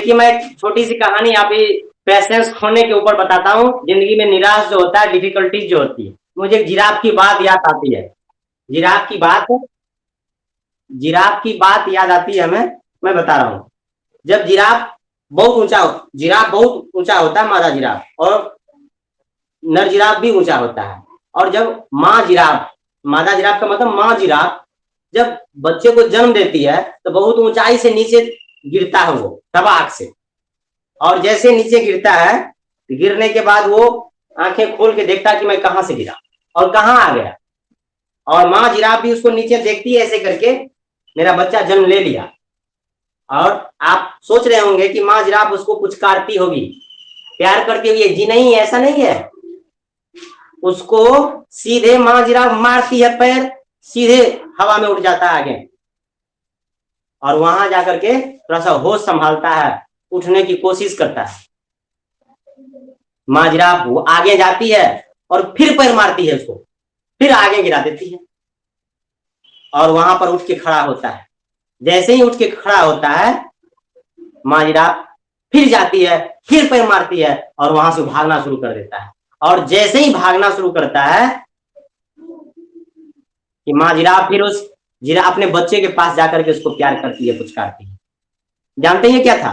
देखिए, मैं एक छोटी सी कहानी यहाँ पे पैसेंस खोने के ऊपर बताता हूँ। जिंदगी में निराश जो होता है, डिफिकल्टीज जो होती है, मुझे एक जिराफ की बात याद आती है। जिराफ की बात जिराफ की बात याद आती है हमें। मैं बता रहा हूँ। जब जिराफ बहुत ऊंचा होता है, मादा जिराफ, और नर जिराफ भी ऊंचा होता है। और जब माँ जिराफ, मादा जिराफ का मतलब माँ जिराफ, जब बच्चे को जन्म देती है तो बहुत ऊंचाई से नीचे गिरता है वो, तबाक से। और जैसे नीचे गिरता है, गिरने के बाद वो आंखें खोल के देखता है कि मैं कहां से गिरा और कहां आ गया। और माँ जिराफ भी उसको नीचे देखती है ऐसे करके, मेरा बच्चा जन्म ले लिया। और आप सोच रहे होंगे कि माँ जिराफ उसको पुचकारती होगी, प्यार करती होगी। जी नहीं, ऐसा नहीं है। उसको सीधे माँ जिराफ मारती है पैर, सीधे हवा में उड़ जाता है आगे। और वहां जाकर के थोड़ा सा होश संभालता है, उठने की कोशिश करता है। माँ जिराफ वो आगे जाती है और फिर पैर मारती है उसको, फिर आगे गिरा देती है। और वहां पर उठ के खड़ा होता है। जैसे ही उठ के खड़ा होता है, माँ जिराफ फिर जाती है, फिर पैर मारती है और वहां से भागना शुरू कर देता है। और जैसे ही भागना शुरू करता है कि माँ जिराफ फिर उस जिराफ अपने बच्चे के पास जाकर के उसको प्यार करती है, पुचकारती है। जानते हैं क्या था?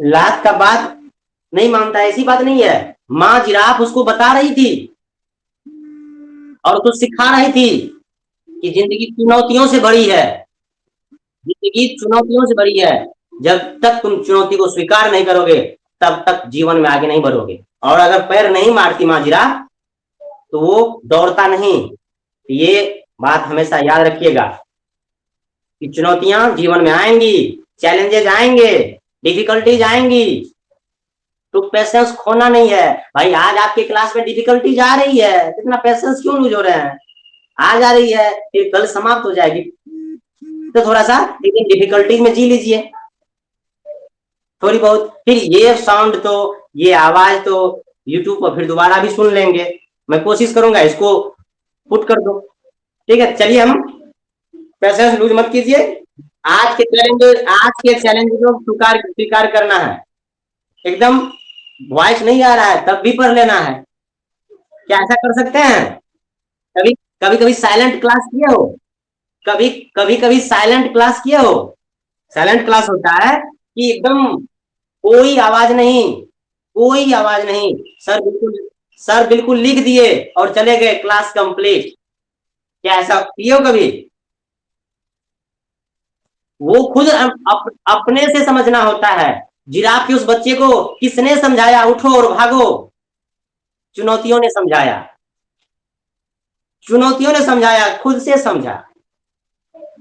लास्ट का बात नहीं मानता, ऐसी बात नहीं है। माँ जिराफ उसको बता रही थी और उसको सिखा रही थी कि जिंदगी चुनौतियों से भरी है। जिंदगी चुनौतियों से भरी है। जब तक तुम चुनौती को स्वीकार नहीं करोगे, तब तक जीवन में आगे नहीं बढ़ोगे। और अगर पैर नहीं मारती माँ जिराफ, तो वो दौड़ता नहीं। ये बात हमेशा याद रखिएगा कि चुनौतियां जीवन में आएंगी, चैलेंजेस आएंगे, डिफिकल्टीज आएंगी, तो पैसेंस खोना नहीं है। भाई, आज आपके क्लास में डिफिकल्टीज आ रही है, इतना पैसेंस क्यों लूज हो रहे हैं? आ जा रही है, फिर कल समाप्त हो जाएगी। तो थोड़ा सा लेकिन डिफिकल्टीज में जी लीजिए, थोड़ी बहुत। फिर ये साउंड तो, ये आवाज तो यूट्यूब पर फिर दोबारा भी सुन लेंगे। मैं कोशिश करूंगा इसको पुट कर दो। ठीक है, चलिए, हम पैसेंस लूज मत कीजिए। आज के चैलेंज को स्वीकार स्वीकार करना है। एकदम वॉइस नहीं आ रहा है तब भी पढ़ लेना है। क्या ऐसा कर सकते हैं? कभी कभी कभी साइलेंट क्लास किए हो? कभी कभी कभी साइलेंट क्लास किए हो? साइलेंट क्लास होता है कि एकदम कोई आवाज नहीं, कोई आवाज नहीं। सर बिल्कुल लिख दिए और चले गए, क्लास कंप्लीट। क्या ऐसा किए हो कभी? वो खुद अपने से समझना होता है। जिराफ के उस बच्चे को किसने समझाया, उठो और भागो? चुनौतियों ने समझाया। चुनौतियों ने समझाया, खुद से समझा।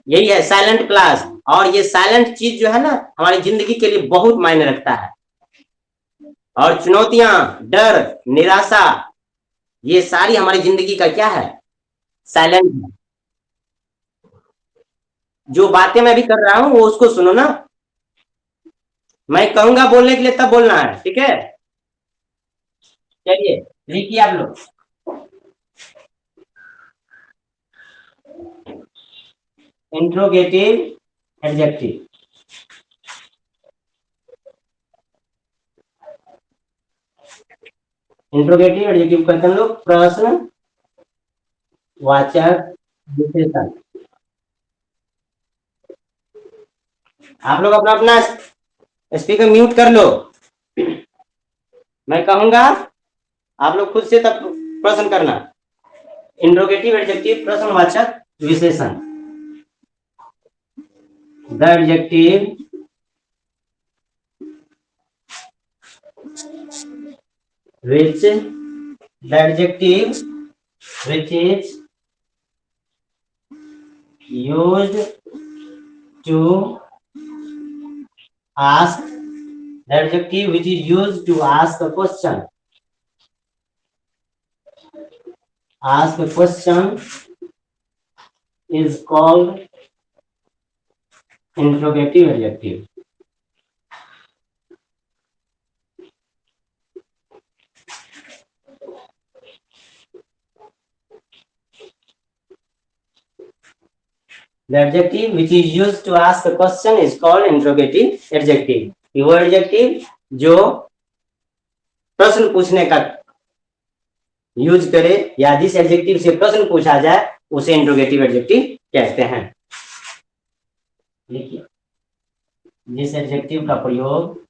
यही है साइलेंट क्लास। और ये साइलेंट चीज जो है ना, हमारी जिंदगी के लिए बहुत मायने रखता है। और चुनौतियां, डर, निराशा, ये सारी हमारी जिंदगी का क्या है? साइलेंट है। जो बातें मैं भी कर रहा हूं वो उसको सुनो ना। मैं कहूंगा बोलने के लिए तब बोलना है, ठीक है? चलिए, लिखिए आप लोग। Interrogative adjective. इंट्रोगेटिव एडजेक्टिव कहते हैं लोग प्रश्न वाचक विशेषण। आप लोग अपना अपना स्पीकर म्यूट कर लो। मैं कहूंगा, आप लोग खुद से तब प्रश्न करना। इंट्रोगेटिव एडजेक्टिव प्रश्नवाचक विशेषण। The adjective which the adjective which is used to ask, the adjective which is used to ask a question. Ask a question is called interrogative adjective. The adjective which is used to ask a question is called interrogative adjective. वो adjective जो प्रश्न पूछने का use करे या जिस adjective से प्रश्न पूछा जाए उसे इंट्रोगेटिव एडजेक्टिव कहते हैं। देखिए, जिस एडजेक्टिव का प्रयोग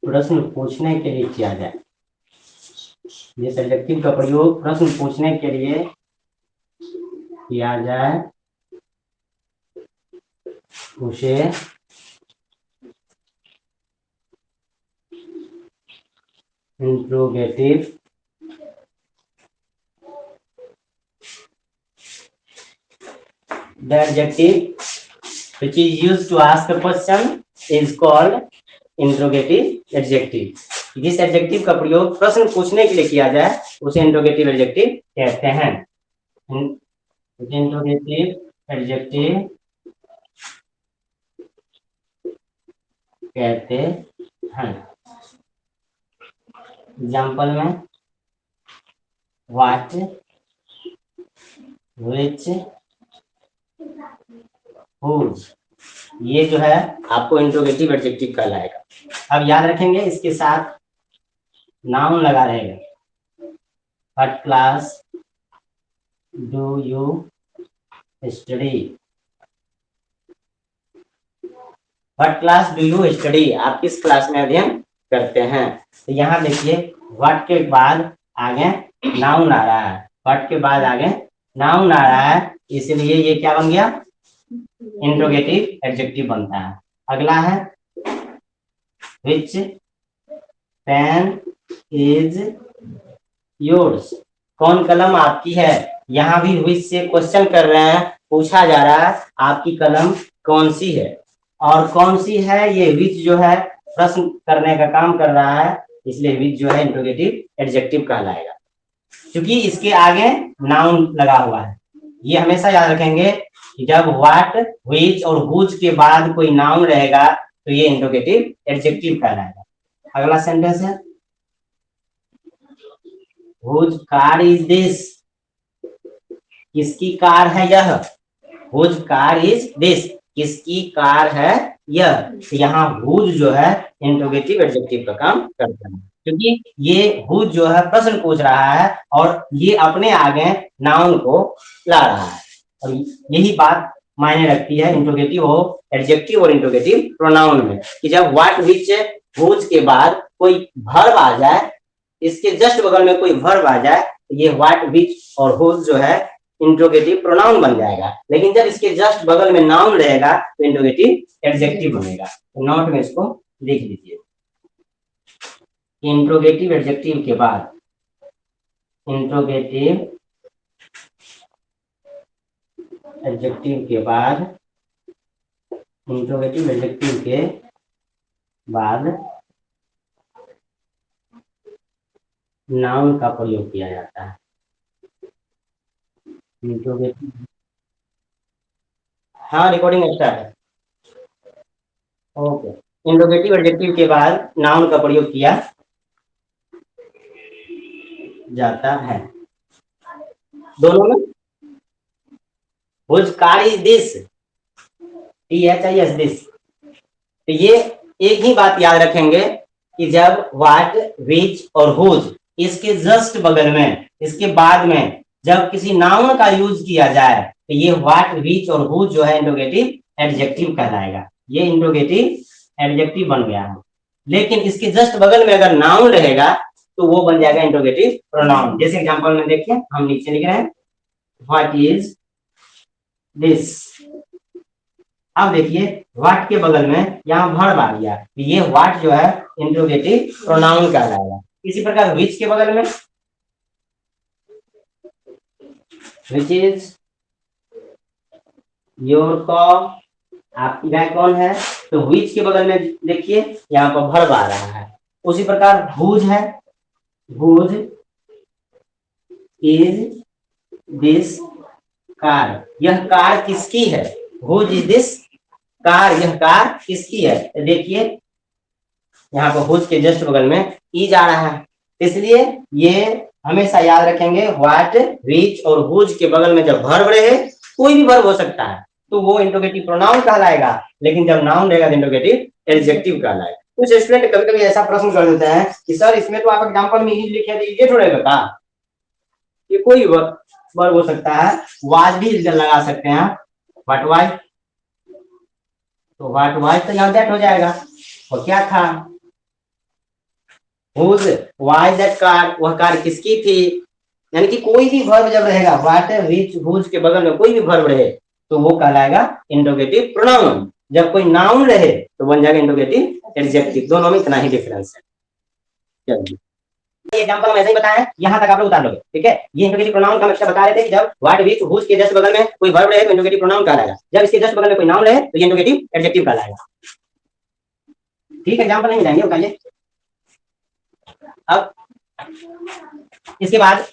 प्रश्न पूछने के लिए किया जाए, जिस एडजेक्टिव का प्रयोग प्रश्न पूछने के लिए किया जाए उसे interrogative The adjective which is used to ask a question is called interrogative adjective. जिस एडजेक्टिव का प्रयोग प्रश्न पूछने के लिए किया जाए उसे इंट्रोगेटिव एडजेक्टिव कहते हैं। इंट्रोगेटिव एडजेक्टिव कहते हैं। एग्जाम्पल में व्हाट, व्हिच, हुज, ये जो है आपको इंट्रोगेटिव एडजेक्टिव कहलाएगा। अब याद रखेंगे इसके साथ नाउन लगा रहेगा। What class do you study, what class do you study, आप किस क्लास में अध्ययन करते हैं। तो यहाँ देखिए व्हाट के बाद आगे नाउन आ रहा है, व्हाट के बाद आगे नाउन आ रहा है, इसलिए ये क्या बन गया, इंट्रोगेटिव एडजेक्टिव बनता है। अगला है व्हिच पेन इज योर्स, कौन कलम आपकी है। यहाँ भी व्हिच से क्वेश्चन कर रहे हैं, पूछा जा रहा है आपकी कलम कौन सी है, और कौन सी है ये व्हिच जो है प्रश्न करने का काम कर रहा है, इसलिए व्हिच जो है इंट्रोगेटिव एडजेक्टिव कहलाएगा, क्योंकि इसके आगे नाउन लगा हुआ है। ये हमेशा याद रखेंगे कि जब व्हाट, व्हिच और हुज के बाद कोई नाउन रहेगा तो ये इंट्रोगेटिव एडजेक्टिव कहलाएगा। अगला सेंटेंस है हुज कार इज दिस, किसकी कार है यह। हुज कार इज दिस, किसकी कार है यह। तो यहाँ हुज जो है इंट्रोगेटिव एडजेक्टिव का काम करता है, क्योंकि ये हुज जो है प्रश्न पूछ रहा है और ये अपने आगे नाउन को ला रहा है, और यही बात मायने रखती है इंट्रोगेटिव और एडजेक्टिव और इंट्रोगेटिव प्रोनाउन में, कि जब व्हाट, व्हिच, हुज के बाद कोई वर्ब आ जाए, इसके जस्ट बगल में कोई वर्ब आ जाए, तो ये व्हाट, व्हिच और हुज जो है इंट्रोगेटिव प्रोनाउन बन जाएगा। लेकिन जब इसके जस्ट बगल में नाउन रहेगा तो इंट्रोगेटिव एडजेक्टिव बनेगा। तो नोट में इसको लिख लीजिए, इंट्रोगेटिव एडजेक्टिव के बाद, इंट्रोगेटिव एडजेक्टिव के बाद, इंट्रोगेटिव एडजेक्टिव के बाद नाउन का प्रयोग किया जाता है। इंट्रोगेटिव, हाँ रिकॉर्डिंग स्टार्ट है, ओके। इंट्रोगेटिव एडजेक्टिव के बाद नाउन का प्रयोग किया जाता है दोनों में। Whose car is this, this, तो ये एक ही बात याद रखेंगे कि जब व्हाट, व्हिच और हुज इसके जस्ट बगल में, इसके बाद में जब किसी नाउन का यूज किया जाए तो ये व्हाट, व्हिच और हुज जो है इंट्रोगेटिव एडजेक्टिव कहलाएगा। ये इंट्रोगेटिव एडजेक्टिव बन गया है। लेकिन इसके जस्ट बगल में अगर नाउन रहेगा तो वो बन जाएगा इंट्रोगेटिव प्रोनाउन। जैसे एग्जांपल में देखिए, हम नीचे लिख रहे हैं व्हाट इज दिस। अब देखिए व्हाट के बगल में यहाँ वर्ब आ गया, ये व्हाट जो है इंट्रोगेटिव प्रोनाउन कहलाएगा। इसी प्रकार व्हिच के बगल में, व्हिच इज योर कॉ, आपकी गाय कौन है। तो व्हिच के बगल में देखिए यहाँ पर वर्ब आ रहा है। उसी प्रकार हुज है, हुज इज दिस कार, यह कार किसकी है। हुज इज दिस कार, यह कार किसकी है। देखिए यहाँ पर हुज के जस्ट बगल में ई जा रहा है, इसलिए ये हमेशा याद रखेंगे व्हाट, विच और हुज के बगल में जब वर्ब रहे, कोई भी वर्ब हो सकता है तो वो इंट्रोगेटिव प्रोनाउन कहलाएगा, लेकिन जब नाउन रहेगा तो इंट्रोगेटिव एडजेक्टिव कहलाएगा। कुछ स्टूडेंट कभी कभी ऐसा प्रश्न कर देते हैं कि सर इसमें तो आप एग्जांपल में ही लिखे थे, ये थोड़ा बता, ये कोई वर्ब हो सकता है, वाज भी लगा सकते हैं, व्हाट वाज, तो व्हाट वाज तो यहाँ दैट हो जाएगा, और क्या था, हुज वाज दैट कार, वह कार किसकी थी, यानी कि कोई भी वर्ब जब रहेगा व्हाट विच हुज के बगल में कोई भी वर्ब रहे तो वो कहलाएगा इंट्रोगेटिव प्रोनाउन, जब कोई नाउन रहे तो बन जाएगा इंट्रोगेटिव एडजेक्टिव, दोनों में इतना ही डिफरेंस है। चलिए एग्जांपल में ऐसे ही बताया, यहाँ तक आप लोग उतार लोगे, ठीक है। ये इंट्रोगेटिव प्रोनाउन का मतलब बता रहे थे कि जब व्हाट विच हुज के जस्ट बगल में कोई वर्ब रहे तो इंट्रोगेटिव प्रोनाउन कहलाएगा, जब इसके जस्ट बगल में कोई नाउन रहे तो ये इंट्रोगेटिव एडजेक्टिव कहलाएगा। ठीक है, एग्जांपल नहीं जाएंगे बताइए। अब इसके बाद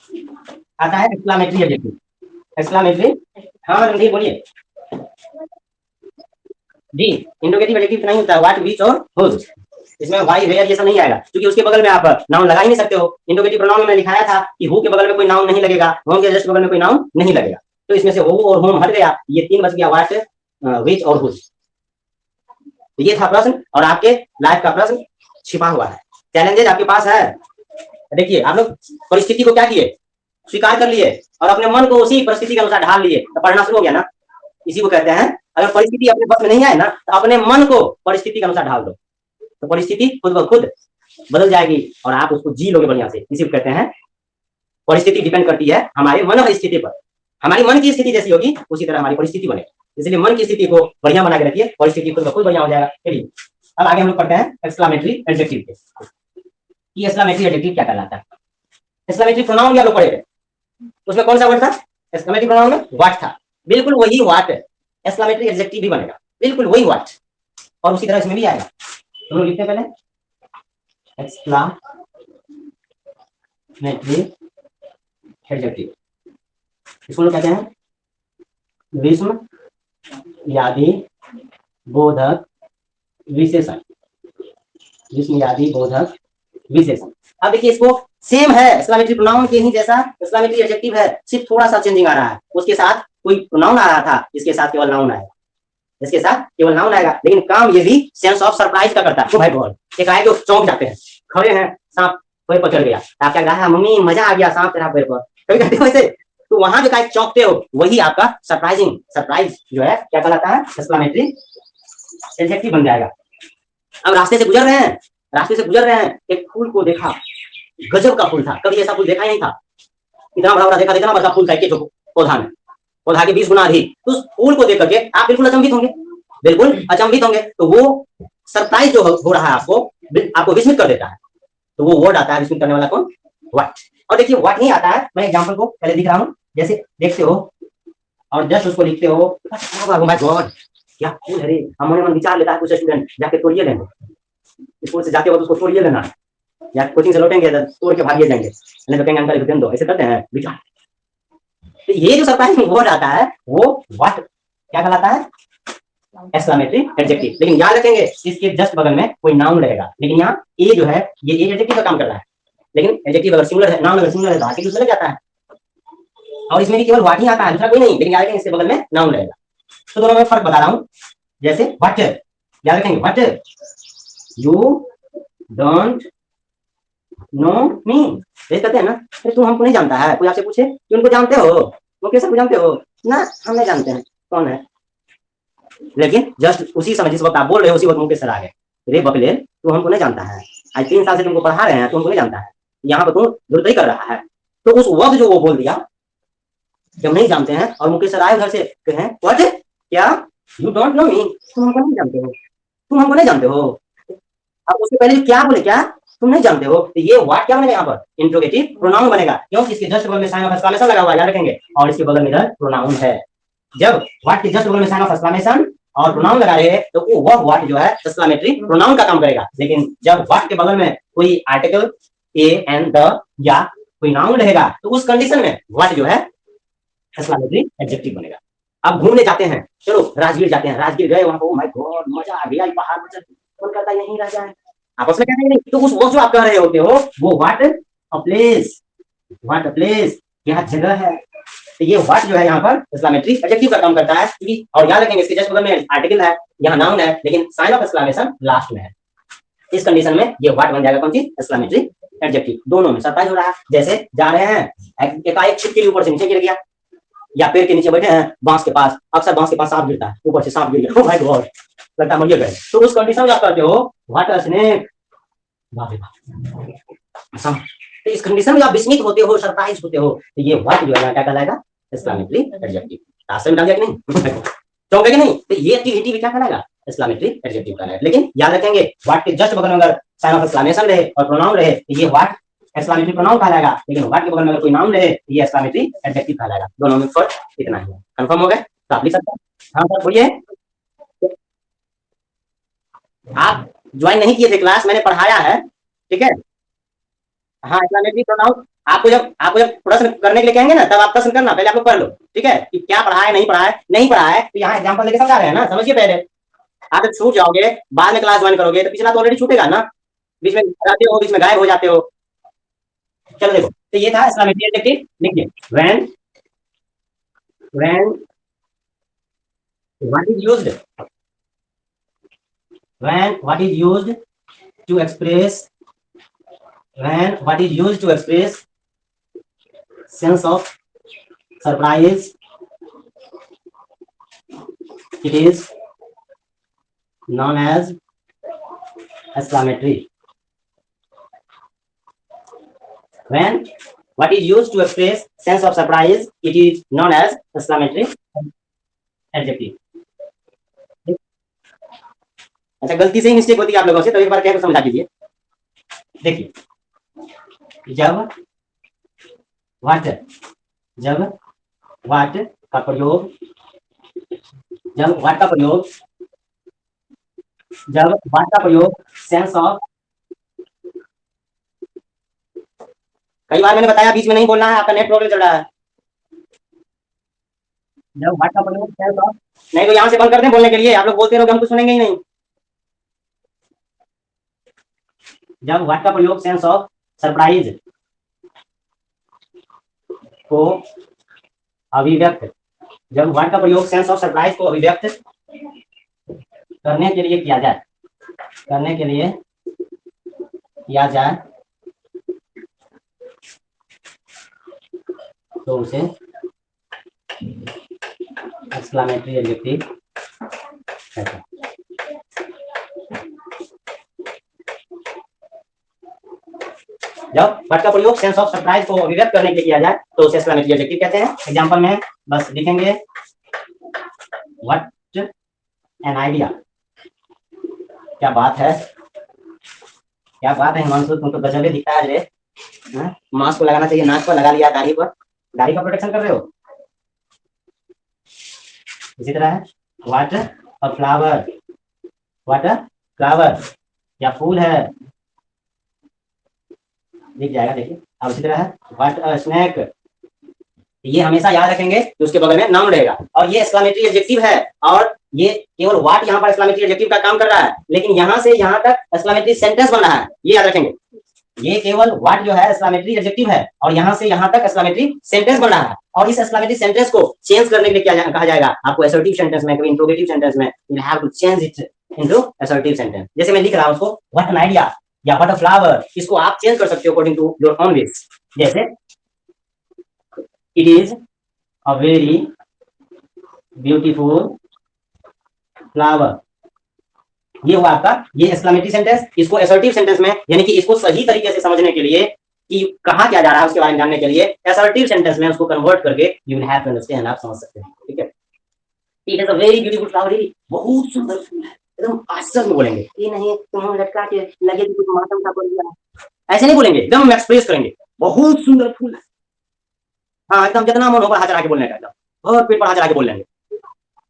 आता है एक्सक्लेमेटरी एडजेक्टिव। एक्सक्लेमेटरी, हाँ रणधीर बोलिए जी। इंट्रोगेटिव एडजेक्टिव नहीं होता है व्हाट विच और हुज, इसमें व्हाई वेयर ये सब नहीं आएगा, क्योंकि उसके बगल में आप नाउन लगा ही नहीं सकते हो। इंट्रोगेटिव प्रोनाउन में लिखाया था कि हु के बगल में कोई नाउन नहीं लगेगा, होम के जस्ट बगल में कोई नाउन नहीं लगेगा, तो इसमें से हु और होम हट गया, ये तीन बच गया व्हाट विच और हुज। तो ये था प्रश्न, और आपके लाइफ का प्रश्न छिपा हुआ है, चैलेंजेस आपके पास है। देखिए आप लोग परिस्थिति को क्या किए, स्वीकार कर लिए और अपने मन को उसी परिस्थिति के अनुसार ढाल लिए, तो पढ़ना शुरू हो गया ना। इसी को कहते हैं, अगर परिस्थिति अपने बस में नहीं आए ना तो अपने मन को परिस्थिति के अनुसार ढाल दो, तो परिस्थिति खुद ब खुद बदल जाएगी और आप उसको जी लोगे बढ़िया से। इसी को कहते हैं परिस्थिति डिपेंड करती है हमारे मन की स्थिति पर, हमारी मन की स्थिति जैसी होगी उसी तरह हमारी परिस्थिति बनेगी, इसलिए मन की स्थिति को बढ़िया बना के रखिए, परिस्थिति खुद ब खुद बढ़िया हो जाएगा। चलिए अब आगे हम लोग पढ़ते हैं एक्सक्लेमेटरी एडजेक्टिव के। ये एक्सक्लेमेटरी एडजेक्टिव क्या कहलाता है। एक्सक्लेमेटरी प्रोनाउन भी आप लोग पढ़े थे, उसमें कौन सा वर्ड था, एक्सक्लेमेटरी प्रोनाउन में व्हाट था, बिल्कुल वही व्हाट एक्सक्लेमेटरी एडजेक्टिव भी बनेगा, बिल्कुल वही व्हाट, और उसी तरह इसमें भी आएगा। तो लिखते हैं पहले एक्सक्लेमेटरी एडजेक्टिव, इसको लोग कहते हैं विस्म यादि बोधक विशेषण, विस्म यादि बोधक विशेषण। अब देखिए इसको सेम है एक्सक्लेमेटरी प्रोनाउन के ही जैसा एक्सक्लेमेटरी एडजेक्टिव है, सिर्फ थोड़ा सा चेंजिंग आ रहा है, उसके साथ कोई प्रोनाउन आ रहा था, इसके साथ केवल नाउन आएगा, इसके साथ केवल नाउन आएगा, लेकिन काम ये भी सेंस ऑफ सरप्राइज का करता है। तो भाई बहुत एक आए जो चौंक जाते हैं, खड़े हैं सांप पेड़ पर चढ़ गया, आप क्या कहा मम्मी मजा आ गया सांप तेरा पेड़ पर, कभी कहते हो वैसे, तो वहां जो काहे चौंकते हो वही आपका सरप्राइजिंग, सरप्राइज जो है क्या कहलाता है, एक्सक्लेमेटरी एडजेक्टिव बन जाएगा। अब रास्ते से गुजर रहे हैं, रास्ते से गुजर रहे हैं, एक फूल को देखा, गजब का फूल था, कभी ऐसा फूल देखा ही नहीं था, इतना बड़ा बड़ा देखा, इतना बड़ा फूल था एक पौधा में, पौधा के 20 गुना अधिक, तो उस फूल को देख करके आप बिल्कुल अचंभित होंगे, बिल्कुल अचंभित होंगे, तो वो सरप्राइज जो हो रहा है आपको विस्मित कर देता है, तो वो वर्ड आता है विस्मित करने वाला कौन, व्हाट। और देखिए व्हाट नहीं आता है, मैं एग्जांपल को पहले दिख रहा हूँ, जैसे देखते हो और जस्ट उसको लिखते हो, माय गॉड क्या फूल है रे, हम मन विचार लेता है कुछ स्टूडेंट जाके तोड़िए लेंगे, स्कूल से जाते वक्त उसको तोड़िए लेना है, या कोचिंग से लौटेंगे तो तोड़ के भागिए जाएंगे, नहीं तो कहेंगे अंकल दे दो, ऐसे करते हैं विचार। तो ये जो सरप्राइजिंग वर्ड आता है वो व्हाट क्या कहलाता है, एक्सक्लेमेटरी एडजेक्टिव। लेकिन याद रखेंगे इसके जस्ट बगल में कोई नाउन रहेगा, लेकिन यहाँ ए जो है ये एडजेक्टिव का काम कर रहा है, लेकिन एडजेक्टिव अगर सिंगुलर है, नाउन अगर सिंगुलर है तो आर्टिकल चला जाता है, और इसमें भी केवल व्हाट ही आता है, दूसरा कोई नहीं, लेकिन याद रखेंगे इसके बगल में नाउन रहेगा। तो दोनों में फर्क बता रहा हूँ, जैसे व्हाट याद रखेंगे, व्हाट यू डोंट नो मी, ये कहते हैं ना, अरे तू हमको नहीं जानता है, कोई आपसे पूछे कि उनको जानते हो, वो कैसे जानते हो ना, हम नहीं जानते हैं कौन है, लेकिन जस्ट उसी समय जिस वक्त आप बोल रहे हो उसी वक्त मुंह के सर आ गए, रे बकले तू हमको नहीं जानता है, आज 3 साल से तुमको पढ़ा रहे हैं, तू हमको नहीं जानता है, यहाँ पर तू दुर्दयी कर रहा है। तो उस वक्त जो वो बोल दिया जब नहीं जानते हैं और मुकेश सर आए उधर से कहें व्हाट क्या यू डोंट नो मी, तुम हमको नहीं जानते हो, तुम हमको नहीं जानते हो, अब उसके पहले क्या बोले, क्या तुम नहीं जानते हो, तो ये व्हाट क्या बनेगा यहाँ पर, इंट्रोगेटिव प्रोनाउन बनेगा, क्योंकि इसके जस्ट बगल में साइन ऑफ एक्सक्लेमेशन लगा हुआ है, याद रखेंगे, और इसके बगल में इधर प्रोनाउन है। जब व्हाट के जस्ट बगल में साइन ऑफ एक्सक्लेमेशन और प्रोनाउन लगा रहे हैं तो वह व्हाट जो है एक्सक्लेमेटरी प्रोनाउन का काम करेगा, लेकिन जब व्हाट के बगल में कोई आर्टिकल ए एंड द या कोई नाउन रहेगा तो उस कंडीशन में व्हाट जो है एक्सक्लेमेटरी एडजेक्टिव बनेगा। अब घूमने जाते हैं, चलो राजगीर जाते हैं, राजगीर गए, वहां पर ओ माय गॉड मजा आ गया, पहाड़ पर मन करता यहीं रह जाए, आपस में कहते हैं नहीं, तो उस वो जो आप कह रहे होते हो वो what a place, what a place, क्या जगह है। तो ये व्हाट जो है यहाँ पर एक्सक्लेमेटरी एडजेक्टिव का काम करता है, क्योंकि और याद रखेंगे इसके जस्ट बगल में आर्टिकल है, यहाँ नाउन है, लेकिन साइन ऑफ एक्सक्लेमेशन लास्ट में है। इस कंडीशन में ये व्हाट बन जाएगा कौन सी, एक्सक्लेमेटरी एडजेक्टिव। दोनों में सरप्राइज हो रहा है, जैसे जा रहे हैं एकाएक छिपके ऊपर से नीचे गिर गया, या पेड़ के नीचे बैठे हैं बांस के पास, अक्सर बांस के पास सांप गिरता है, ऊपर से सांप गिर गया, ओह माय गॉड, लगता है मर गए। तो उस कंडीशन में आप कहते हो व्हाट अ स्नेक, बाप रे बाप। तो इस कंडीशन में आप विस्मित होते हो, सरप्राइज होते हो, तो ये व्हाट जो है क्या कहलाएगा, एक्सक्लेमेटरी एडजेक्टिव। रास्ते में डाल दिया कि नहीं, चौंके कि नहीं, तो ये एक्टिविटी भी क्या कहलाएगा, एक्सक्लेमेटरी एडजेक्टिव कहलाएगा। लेकिन याद रखेंगे व्हाट के जस्ट बगल में अगर साइन ऑफ एक्सक्लेमेशन रहे और प्रोनाउन रहे तो ये व्हाट एक्सक्लेमेटरी प्रोनाउन कहलाएगा, लेकिन व्हाट के बगल में अगर कोई नाउन रहे तो ये एक्सक्लेमेटरी एडजेक्टिव कहलाएगा। दोनों में फर्क इतना ही है। कंफर्म हो गए, तो आप लिख सकते हैं। हाँ सर बोलिए। आप ज्वाइन नहीं किए थे क्लास, मैंने पढ़ाया है, ठीक है। हाँ एक्सक्लेमेटरी प्रोनाउन आपको जब प्रश्न करने के लिए कहेंगे ना, तब आप प्रश्न करना, पहले आप लोग पढ़ लो, ठीक है, कि क्या पढ़ा है, नहीं पढ़ा है, नहीं पढ़ा है तो यहाँ एग्जाम्पल लेके समझा रहे हैं ना, समझिए पहले। आप जब छूट जाओगे बाद में क्लास ज्वाइन करोगे तो पिछला तो ऑलरेडी छूटेगा ना, बीच में जाते हो, बीच में गायब हो जाते हो। चलो देखो, तो ये था एक्सक्लेमेटरी एडजेक्टिव, लिखिए when, when what is used, when what is used to express, when what is used to express sense of surprise, it is known as exclamatory. When what is used to express sense of surprise, it is known as exclamatory adjective. अच्छा गलती से ही mistake होती है आप लोगों से, तो एक बार कह के समझा दीजिए। देखिए जब व्हाट, जब व्हाट का प्रयोग, जब व्हाट का प्रयोग, जब व्हाट का प्रयोग सेंस ऑफ, कई बार मैंने बताया बीच में नहीं बोलना है, आपका नेट प्रॉब्लम चल रहा है। जब व्हाट का प्रयोग सेंस ऑफ, नहीं तो यहाँ से बंद कर दें बोलने के लिए, आप लोग बोलते रहोगे हम कुछ सुनेंगे ही नहीं। जब व्हाट का प्रयोग सेंस ऑफ सरप्राइज को अभिव्यक्त, जब व्हाट का प्रयोग सेंस ऑफ सरप्राइज को अभिव्यक्त करने के लिए किया जाए, करने के लिए किया जाए, तो उसे एक्सक्लेमेटरी एडजेक्टिव कहते हैं। जब व्हाट का प्रयोग सेंस ऑफ सरप्राइज को अभिव्यक्त करने के लिए किया जाए तो उसे एक्सक्लेमेटरी एडजेक्टिव कहते हैं। एग्जांपल में बस लिखेंगे व्हाट एन आइडिया, क्या बात है, क्या बात है हिमांशु, तुम तो गजब दिखता है रे, मास्क को लगाना चाहिए, नाक पर लगा लिया, दाढ़ी पर, दाढ़ी का प्रोटेक्शन कर रहे हो। इसी तरह है what a flower, what a flower, या फूल है, दिख जाएगा देखिए। अब इसी तरह है व्हाट अ स्नैक, ये हमेशा याद रखेंगे कि उसके बगल में नाउन रहेगा, और ये एक्सक्लेमेटरी एडजेक्टिव है, और ये केवल व्हाट यहाँ पर एक्सक्लेमेटरी एडजेक्टिव का काम कर रहा है, लेकिन यहाँ से यहाँ तक एक्सक्लेमेटरी सेंटेंस बन रहा है, ये याद रखेंगे। ये केवल व्हाट जो है एक्सक्लेमेटरी एडजेक्टिव है, और यहाँ से यहाँ तक एक्सक्लेमेटरी सेंटेंस बन रहा है, और इस एक्सक्लेमेटरी सेंटेंस को चेंज करने के लिए क्या कहा जाएगा आपको, असर्टिव सेंटेंस में, कभी इंट्रोगेटिव सेंटेंस में, you have to change it into assertive sentence. जैसे मैं लिख रहा हूँ उसको व्हाट एन आइडिया या व्हाट अ फ्लावर, इसको आप चेंज कर सकते हो according to your own wish. जैसे it is a very beautiful flower, ये हुआ आपका ये एक्सक्लेमेटरी सेंटेंस। इसको असर्टिव सेंटेंस में, यानी कि इसको सही तरीके से समझने के लिए कि कहा क्या जा रहा है उसके बारे में जानने के लिए, असर्टिव सेंटेंस में उसको कन्वर्ट करके you will have to understand, आप समझ सकते हैं, ठीक है। It is a very beautiful flower, बहुत सुंदर फूल है, एकदम आश्चर्य में बोलेंगे, ये नहीं तुम लटका के लगे कि कुछ मातम का बोल दिया, ऐसे नहीं बोलेंगे, एकदम एक्सप्रेस करेंगे, बहुत सुंदर फूल है। हाँ एकदम जितना मन होगा हाथ चढ़ा के बोलने का, एकदम बहुत पेट पर हाथ चढ़ा के बोल लेंगे,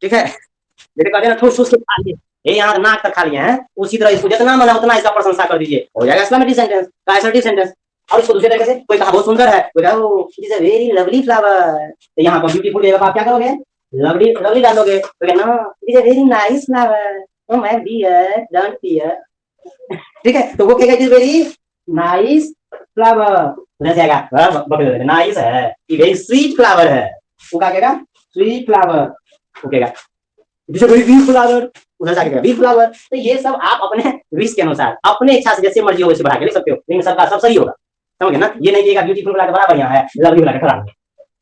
ठीक है। जैसे कहते हैं ना ठूस ठूस के खा लिए, ये यहाँ नाक तक खा लिए हैं, उसी तरह इसको जितना मन है उतना इसका प्रशंसा कर दीजिए, हो जाएगा एक्सक्लेमेटरी सेंटेंस का असर्टिव सेंटेंस। और इसको दूसरे तरीके से कोई कहा बहुत सुंदर है, कोई कहा it is a very lovely flower, तो यहाँ पर ब्यूटीफुल जगह आप क्या करोगे, लवली लवली डालोगे, तो ना it is a very nice flower, oh my dear don't fear, ठीक है, तो वो कहेगा it is very nice flower, उधर से आएगा नाइस है, ये वेरी स्वीट फ्लावर है, वो क्या कहेगा, स्वीट फ्लावर, वो कहेगा it is very weak flower, उधर से आएगा वीक फ्लावर। तो ये सब आप अपने विश के अनुसार अपने इच्छा से जैसे मर्जी हो वैसे बढ़ा के लिख सकते हो, लेकिन सबका सब सही होगा, समझ गए ना, ये नहीं कि ब्यूटीफुल बड़ा बढ़िया है, लवली बड़ा खराब है।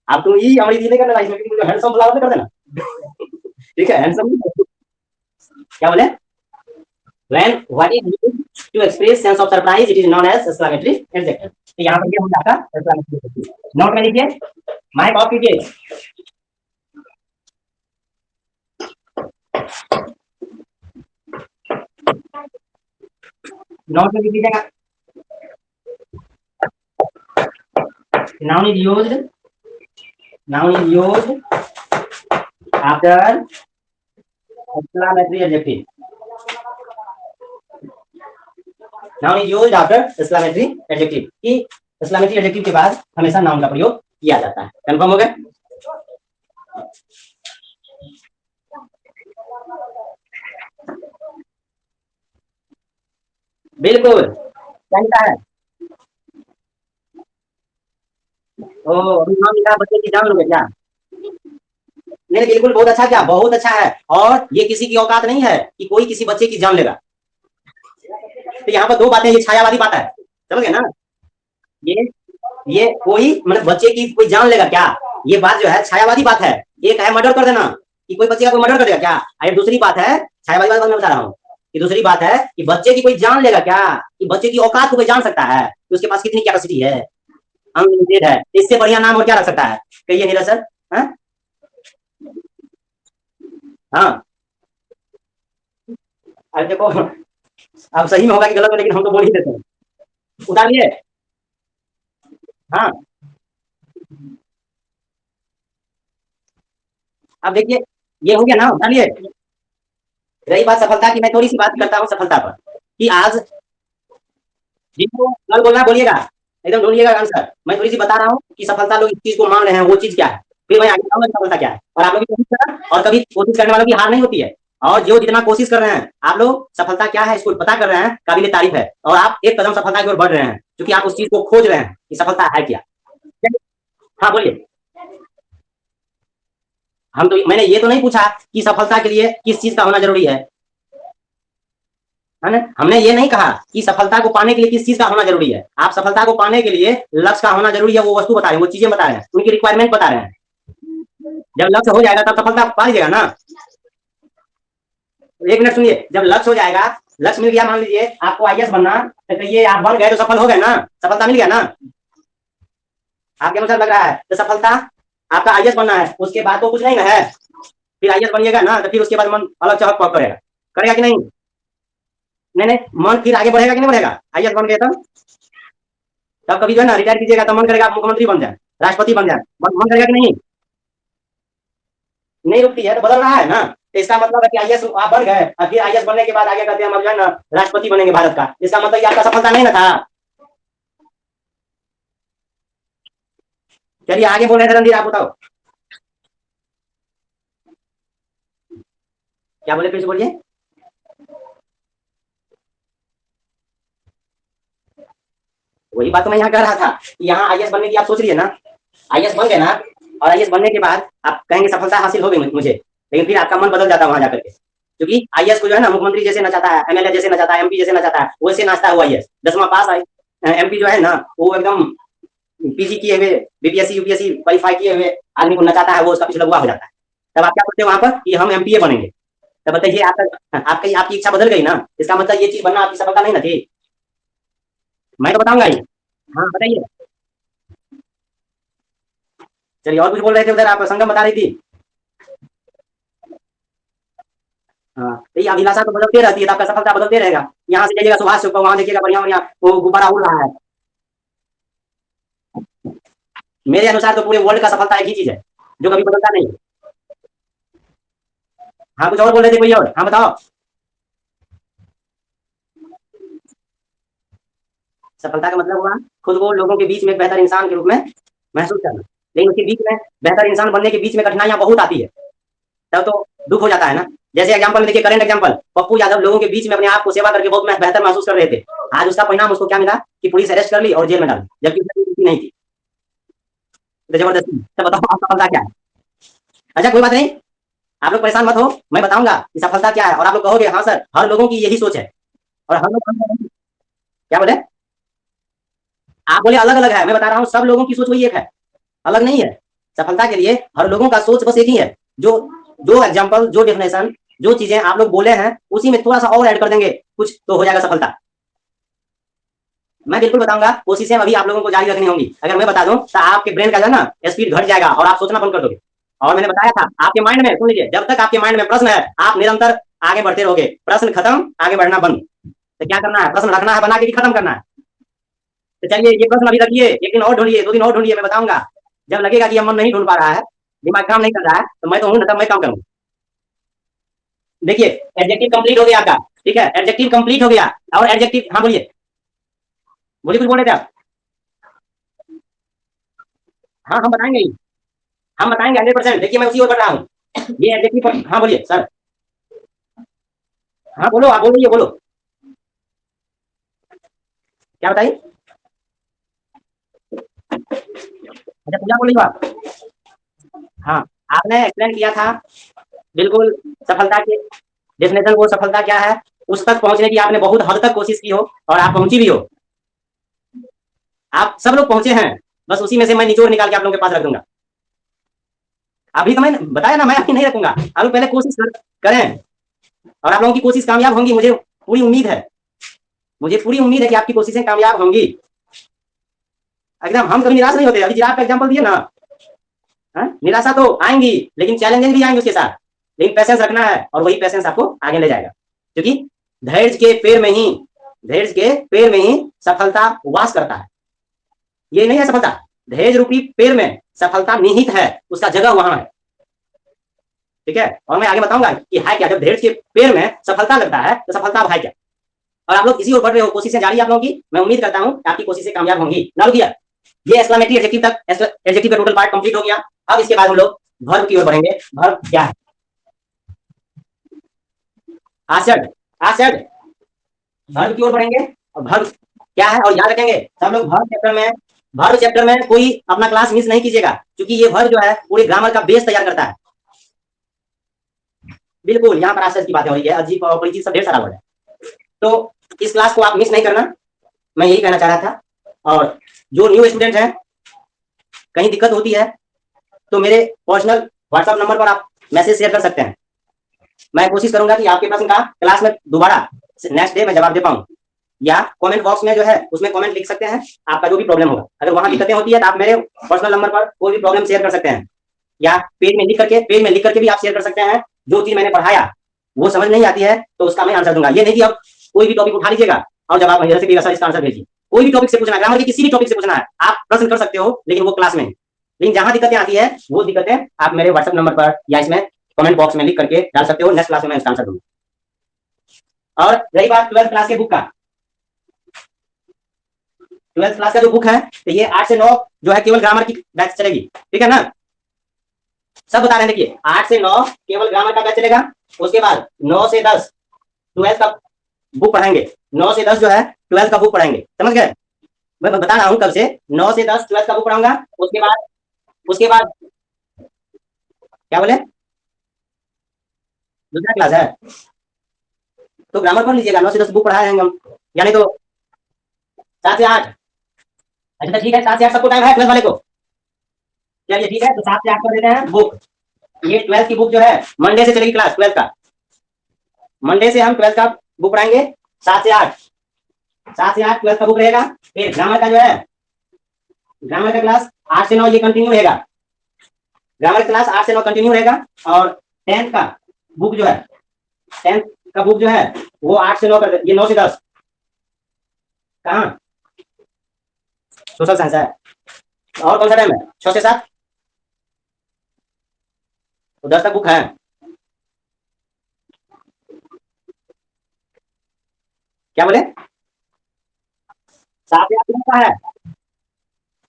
आप तुम ये हमारी चीजें करना, इसमें हैंडसम फ्लावर कर देना। ठीक है, हैंडसम क्या बोले, when what is used to express sense of surprise it is known as exclamatory adjective। तो यहाँ पर ये हो जाता है exclamatory adjective, नोट में लीजिए, माइक ऑफ कीजिए, नोट में लीजिएगा, noun is used, noun is used after exclamatory adjective, noun is used after exclamatory adjective, कि exclamatory adjective के बाद हमेशा नाउन का प्रयोग किया जाता है, कंफर्म हो गया। बिल्कुल क्या है, ओ अभी नाम लिखा, बच्चे की जान लोगे क्या, नहीं बिल्कुल बहुत अच्छा, क्या बहुत अच्छा है, और ये किसी की औकात नहीं है कि कोई किसी बच्चे की जान लेगा। तो यहाँ पर दो बातें, ये छायावादी बात है, समझ गए ना, ये ये कोई मतलब बच्चे की कोई जान लेगा क्या, ये बात जो है छायावादी बात है। एक है मर्डर कर देना, कि कोई बच्चे का कोई मर्डर कर देगा क्या, और दूसरी बात है छायावादी बात मैं बता रहा हूँ, कि दूसरी बात है कि बच्चे की कोई जान लेगा क्या, कि बच्चे की औकात को कोई जान सकता है कि उसके पास कितनी कैपेसिटी है, अनलिमिटेड है, इससे बढ़िया नाम और क्या रख सकता है, कहिए नीरज सर। हाँ हाँ, अरे देखो अब सही में होगा कि गलत है, लेकिन हम तो बोल ही देते हैं, उतारिए। हाँ अब देखिए, ये हो गया ना, उतारिए। रही बात सफलता की, मैं थोड़ी सी बात करता हूँ सफलता पर, कि आज जिनको कल बोलना बोलिएगा, एकदम ढूंढिएगा आंसर, मैं थोड़ी सी बता रहा हूँ कि सफलता लोग इस चीज को मान रहे हैं, वो चीज क्या है, फिर मैं आगे बताऊंगा सफलता क्या है, और आप लोग भी कोशिश करना, और कभी कोशिश करने वालों की हार नहीं होती है, और जो जितना कोशिश कर रहे हैं आप लोग, सफलता क्या है इसको पता कर रहे हैं, काबिल तारीफ है, और आप एक कदम सफलता की ओर बढ़ रहे हैं, क्योंकि आप उस चीज को खोज रहे हैं कि सफलता है क्या। हाँ बोलिए, हम तो मैंने ये तो नहीं पूछा कि सफलता के लिए किस चीज का होना जरूरी है ना, हमने ये नहीं कहा कि सफलता को पाने के लिए किस चीज का होना जरूरी है, आप सफलता को पाने के लिए लक्ष्य का होना जरूरी है, वो वस्तु बता रहे हैं, वो चीजें बता रहे हैं, उनकी रिक्वायरमेंट बता रहे हैं, जब लक्ष्य हो जाएगा तब सफलता पा लीजिएगा ना। एक मिनट सुनिए, जब लक्ष्य हो जाएगा, लक्ष्य मिल गया, मान लीजिए आपको आईएएस बनना, तो ये आप बन गए तो सफल हो गए ना, सफलता मिल गया ना, आपके अनुसार लग रहा है तो सफलता आपका आईएएस बनना है, उसके बाद तो कुछ नहीं ना है, फिर आईएएस बनिएगा ना, तो फिर उसके बाद मन अलग चहक पक करेगा, करेगा कि नहीं, नहीं नहीं मन फिर आगे बढ़ेगा कि नहीं बढ़ेगा, आईएएस बन गए तब कभी जो है ना रिटायर कीजिएगा तो मन करेगा आप मुख्यमंत्री बन जाए, राष्ट्रपति बन जाए, मन करेगा कि नहीं, नहीं रुकती है तो बदल रहा है ना, तो इसका मतलब है कि आईएएस आप बन गए, और फिर आईएएस बनने के बाद आगे कहते हैं हम जो है ना राष्ट्रपति बनेंगे भारत का, इसका मतलब आपका सफलता नहीं ना था। चलिए आगे बोल रहे थे रणधीर, आप बताओ क्या बोले, फिर से बोलिए। वही बात तो मैं यहाँ कह रहा था, यहाँ आईएएस बनने की आप सोच रही है ना, आईएएस बन गए ना, और आईएएस बनने के बाद आप कहेंगे सफलता हासिल हो गई मुझे, लेकिन फिर आपका मन बदल जाता है वहां जाकर के, क्योंकि आईएएस को जो है ना मुख्यमंत्री जैसे ना चाहता है, एमएलए जैसे ना चाहता है, एमपी जैसे ना चाहता है, वैसे नाचता हुआ आईएएस 10वां पास एमपी जो है ना, वो एकदम पीजी किए हुए, बीपीएससी यूपीएससी क्वालिफाई किए हुए आदमी को नचाता है, वो उसका पिछलगुआ हो जाता है, तब आप क्या करते हैं वहां पर कि हम एमपीए बनेंगे, तब बताइए आपका आपकी आपकी इच्छा बदल गई ना, इसका मतलब ये चीज बनना आपकी सफलता नहीं ना थी, मैं तो बताऊंगा ही। हाँ बताइए, चलिए और कुछ बोल रहे थे उधर, आप संगम बता रही थी। हाँ तो ये अभिलाषा तो बदलती रहती है, तो आपका सफलता बदलते रहेगा, यहाँ से जाइएगा सुभाष चौक, वहां देखिएगा बढ़िया बढ़िया वो गुब्बारा उड़ रहा है, मेरे अनुसार तो पूरे वर्ल्ड का सफलता एक ही चीज है, जो कभी बदलता नहीं है। हाँ कुछ और बोल रहे थे कोई और, हाँ बताओ। सफलता का मतलब हुआ खुद को लोगों के बीच में एक बेहतर इंसान के रूप में महसूस करना, लेकिन उसके बीच में बेहतर इंसान बनने के बीच में कठिनाइयां बहुत आती है, तब तो दुख हो जाता है ना, जैसे एग्जांपल में देखिए, करंट एग्जांपल, पप्पू यादव लोगों के बीच में अपने आप को सेवा करके बहुत बेहतर महसूस कर रहे थे। आज उसका परिणाम उसको क्या मिला कि पुलिस अरेस्ट कर ली और जेल में डाल दी, जबकि उसने कोई गलती नहीं की। तो जबरदस्ती। तो बताओ आप सफलता क्या है? अच्छा कोई बात नहीं, आप लोग परेशान मत हो, मैं बताऊंगा कि सफलता क्या है, और आप लोग कहोगे हाँ सर हर लोगों की यही सोच है। और हर लोग क्या बोले? आप बोले अलग अलग है, मैं बता रहा हूँ सब लोगों की सोच वही एक है, अलग नहीं है। सफलता के लिए हर लोगों का सोच बस एक ही है। जो जो एग्जाम्पल, जो डेफिनेशन, जो चीजें आप लोग बोले हैं उसी में थोड़ा सा और ऐड कर देंगे कुछ तो हो जाएगा सफलता। मैं बिल्कुल बताऊंगा, कोशिशें अभी आप लोगों को जारी रखनी होंगी। अगर मैं बता दूं तो आपके ब्रेन का जो है ना स्पीड घट जाएगा और आप सोचना बंद कर दोगे। और मैंने बताया था आपके माइंड में, सुन लीजिए, जब तक आपके माइंड में प्रश्न है आप निरंतर आगे बढ़ते रहोगे, प्रश्न खत्म आगे बढ़ना बंद। तो क्या करना है, प्रश्न रखना है बना के कि खत्म करना है? तो चलिए ये प्रश्न अभी रखिए, एक दिन और ढूंढिए, 2 दिन और ढूंढिए, मैं बताऊंगा। जब लगेगा कि ये मन नहीं ढूंढ पा रहा है, दिमाग काम नहीं कर रहा है, तो मैं तो हूं ना, तब मैं काम करूंगा। देखिए एडजेक्टिव कंप्लीट हो गया आपका, ठीक है, एडजेक्टिव कंप्लीट हो गया। और एडजेक्टिव, हाँ बोलिए, बोलिए कुछ बोल रहे थे आप। हाँ हम बताएंगे ही, हम बताएंगे 100%। देखिए मैं उसी ओर बढ़ रहा हूँ। ये एडजेक्टिव, हाँ बोलिए सर। हाँ बोलो, आप बोल रही है, बोलो क्या बताइए। अच्छा पूजा बोल रही हो आप? हाँ, आपने एक्सप्लेन किया था बिल्कुल सफलता के डेफिनेशन को, सफलता क्या है, उस तक पहुंचने की आपने बहुत हद तक कोशिश की हो और आप पहुंची भी हो। आप सब लोग पहुंचे हैं, बस उसी में से मैं निचोड़ निकाल के आप लोगों के पास रख दूंगा। अभी तो मैंने बताया ना, मैं अभी नहीं रखूंगा, अभी पहले कोशिश करें। और आप लोगों की कोशिश कामयाब होंगी, मुझे पूरी उम्मीद है, मुझे पूरी उम्मीद है कि आपकी कोशिशें कामयाब होंगी एकदम। हम कभी निराश नहीं होते, अभी जिराफ का एग्जाम्पल दिए ना। हाँ? निराशा तो आएंगी, लेकिन चैलेंजेस भी आएंगे उसके साथ, लेकिन पैसेंस रखना है और वही पैसेंस आपको आगे ले जाएगा। क्योंकि धैर्य के पेड़ में ही, धैर्य के पेड़ में ही सफलता वास करता है। ये नहीं है सफलता, धैर्य रूपी पेड़ में सफलता निहित है, उसका जगह वहां है। ठीक है, और मैं आगे बताऊंगा कि है क्या, जब धैर्य के पेड़ में सफलता लगता है तो सफलता अब है क्या। और आप लोग इसी ओर बढ़ रहे हो, कोशिशें जारी आप लोगों की, मैं उम्मीद करता हूं आपकी कोशिशें कामयाब होंगी ना। रुकिए, ये एक्सक्लेमेटरी एडजेक्टिव तक, एडजेक्टिव का टोटल पार्ट कंप्लीट हो गया। अब इसके बाद हम लोग वर्ब की ओर बढ़ेंगे। वर्ब क्या है? आश्चर्य, आश्चर्य, वर्ब की ओर बढ़ेंगे। और वर्ब क्या है, और याद रखेंगे सब लोग वर्ब चैप्टर में, वर्ब चैप्टर में कोई अपना क्लास मिस नहीं कीजिएगा, क्योंकि ये वर्ब जो है पूरे ग्रामर का बेस तैयार करता है। बिल्कुल, यहाँ पर आश्चर्य की बातें हो रही है, अजीब और परिचित सब ढेर सारा वर्ड है। तो इस क्लास को आप मिस नहीं करना, मैं यही कहना चाह रहा था। और जो न्यू स्टूडेंट हैं, कहीं दिक्कत होती है तो मेरे पर्सनल व्हाट्सएप नंबर पर आप मैसेज शेयर कर सकते हैं। मैं कोशिश करूंगा कि आपके प्रश्न का क्लास में दोबारा नेक्स्ट डे में जवाब दे पाऊं, या कमेंट बॉक्स में जो है उसमें कमेंट लिख सकते हैं, आपका जो भी प्रॉब्लम होगा। अगर वहां दिक्कतें होती है तो आप मेरे पर्सनल नंबर पर कोई भी प्रॉब्लम शेयर कर सकते हैं, या पेज में लिख करके भी आप शेयर कर सकते हैं। जो चीज मैंने पढ़ाया वो समझ नहीं आती है तो उसका मैं आंसर दूंगा। ये नहीं कि अब कोई भी टॉपिक उठा लीजिएगा और जब आप इधर से सर इसका आंसर भेजिए। कोई भी टॉपिक से पूछना है, ग्रामर के किसी भी टॉपिक से पूछना है, आप प्रश्न कर सकते हो, लेकिन वो क्लास में। लेकिन जहां दिक्कतें आती है वो दिक्कतें आप मेरे व्हाट्सएप नंबर पर या इसमें कमेंट बॉक्स में लिख करके डाल सकते हो। नेक्स्ट क्लास में मैं इसका आंसर दूंगा। और रही बात 12th क्लास के बुक का, 12th क्लास का जो बुक है, तो ये 8 से 9 जो है केवल ग्रामर की बैच चलेगी, ठीक है ना। सब बता रहे हैं, देखिए 8 से 9 केवल ग्रामर का बैच चलेगा। उसके बाद 9 से 10 12th का बुक पढ़ाएंगे। 9 से 10 जो है 12th का बुक पढ़ाएंगे, समझ गए। मैं बता रहा हूँ कब से, 9 से 10 12th का बुक पढ़ाऊंगा। उसके बाद क्या बोले, दूसरा क्लास है तो ग्रामर पढ़ लीजिएगा। 9 से 10 बुक पढ़ाएंगे हम, यानी तो 7 से 8। अच्छा ठीक है, 7 से 8 सबको टाइम है, 12th वाले को। चलिए ठीक है, तो 7 से 8 कर देते हैं बुक। ये 12th की बुक जो है मंडे से चलेगी क्लास 12th का। मंडे से हम 12th का बुक पढ़ाएंगे 7 से 8। 7 से 8 12th का बुक रहेगा। फिर ग्रामर का जो है, ग्रामर का क्लास 8 से 9 ये कंटिन्यू रहेगा। ग्रामर क्लास 8 से 9 कंटिन्यू रहेगा। और 10th का बुक जो है, 10th का बुक जो है वो 8 से 9 कर, ये 9 से 10 कहाँ, सोशल साइंस है। और कौन सा टाइम है, 6 से 7, तो 10 तक बुक है। क्या बोले, 7 से 8 का है,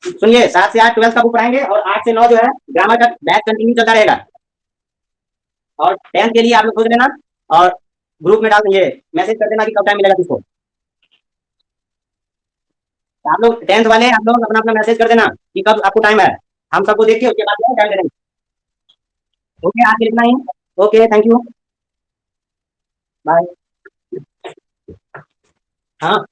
सुनिए 7 से 8 12th का बुक पढ़ाएंगे और 8 से 9 जो है ग्रामर का बैच कंटिन्यू चलता रहेगा। और 10th के लिए आप लोग सोच लेना और ग्रुप में डाल देंगे, मैसेज कर देना कि कब टाइम मिलेगा किसको। आप लोग 10th वाले आप लोग अपना अपना मैसेज कर देना कि कब आपको टाइम है, हम सबको देख के उसके बाद टाइम दे देंगे। ओके, आज के लिए इतना ही। Okay, thank you, bye. हाँ।